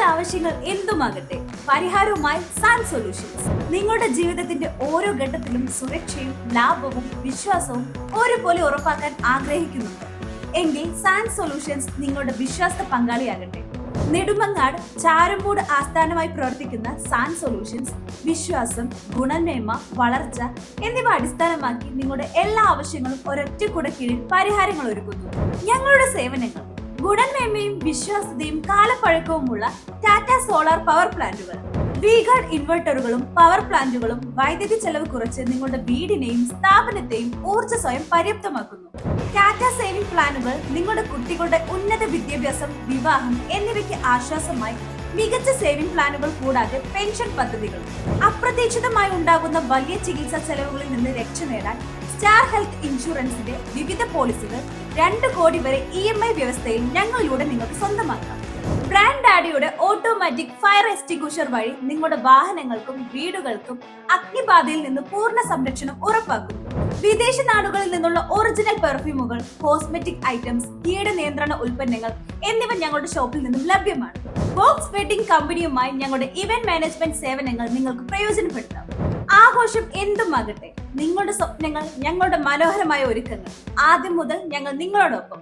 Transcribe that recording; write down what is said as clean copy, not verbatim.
നിങ്ങളുടെ ആവശ്യങ്ങൾ എന്തുമാകട്ടെ, പരിഹാരവുമായി San solutions. നിങ്ങളുടെ ജീവിതത്തിന്റെ ഓരോ ഘട്ടത്തിലും സുരക്ഷയും ലാഭവും വിശ്വാസവും ഒരുപോലെ ഉറപ്പാക്കാൻ ആഗ്രഹിക്കുന്നുണ്ട് എങ്കിൽ സാൻ സൊല്യൂഷൻസ് നിങ്ങളുടെ വിശ്വാസ പങ്കാളിയാകട്ടെ. നെടുമങ്ങാട് ചാരമൂട് ആസ്ഥാനമായി പ്രവർത്തിക്കുന്ന സാൻ സൊല്യൂഷൻസ് വിശ്വാസം, ഗുണമേന്മ, വളർച്ച എന്നിവ അടിസ്ഥാനമാക്കി നിങ്ങളുടെ എല്ലാ ആവശ്യങ്ങളും ഒരൊറ്റ കുട കീഴിൽ പരിഹാരങ്ങൾ ഒരുക്കുന്നു. ഞങ്ങളുടെ സേവനങ്ങൾ: ഗുണമേന്മയും വിശ്വാസ്യതയും കാലപ്പഴക്കവുമുള്ള ടാറ്റ സോളാർ പവർ പ്ലാന്റുകൾ, വി-ഗാർഡ് ഇൻവെർട്ടറുകളും പവർ പ്ലാന്റുകളും വൈദ്യുതി ചെലവ് കുറച്ച് നിങ്ങളുടെ വീടിനെയും സ്ഥാപനത്തെയും ഊർജ്ജ സ്വയം പര്യാപ്തമാക്കുന്നു. ടാറ്റ സേവിംഗ് പ്ലാനുകൾ നിങ്ങളുടെ കുട്ടികളുടെ ഉന്നത വിദ്യാഭ്യാസം, വിവാഹം എന്നിവയ്ക്ക് ആശ്വാസമായി മികച്ച സേവിംഗ് പ്ലാനുകൾ കൂടാതെ പെൻഷൻ പദ്ധതികൾ. അപ്രതീക്ഷിതമായി ഉണ്ടാകുന്ന വലിയ ചികിത്സാ ചെലവുകളിൽ നിന്ന് രക്ഷ നേടാൻ സ്റ്റാർ ഹെൽത്ത് ഇൻഷുറൻസിന്റെ വിവിധ പോളിസികൾ 2 കോടി വരെ EMI വ്യവസ്ഥയിൽ ഞങ്ങളിലൂടെ നിങ്ങൾക്ക് സ്വന്തമാക്കാം. ബ്രാൻഡ് ഡാഡിയുടെ ഓട്ടോമാറ്റിക് ഫയർ എക്സ്റ്റിംഗ്വിഷർ വഴി നിങ്ങളുടെ വാഹനങ്ങൾക്കും വീടുകൾക്കും അഗ്നിബാധയിൽ നിന്ന് പൂർണ്ണ സംരക്ഷണം ഉറപ്പാക്കുന്നു. വിദേശ നാടുകളിൽ നിന്നുള്ള ഒറിജിനൽ പെർഫ്യൂമുകൾ, കോസ്മെറ്റിക് ഐറ്റംസ്, കീട നിയന്ത്രണ ഉൽപ്പന്നങ്ങൾ എന്നിവ ഞങ്ങളുടെ ഷോപ്പിൽ നിന്നും ലഭ്യമാണ്. ബോക്സ് വെഡിംഗ് കമ്പനിയുമായി ഞങ്ങളുടെ ഇവന്റ് മാനേജ്മെന്റ് സേവനങ്ങൾ നിങ്ങൾക്ക് പ്രയോജനപ്പെടുത്താം. ആഘോഷം എന്തുമാകട്ടെ, നിങ്ങളുടെ സ്വപ്നങ്ങൾ ഞങ്ങളുടെ മനോഹരമായ ഒരുക്കങ്ങൾ. ആദ്യം മുതൽ ഞങ്ങൾ നിങ്ങളോടൊപ്പം.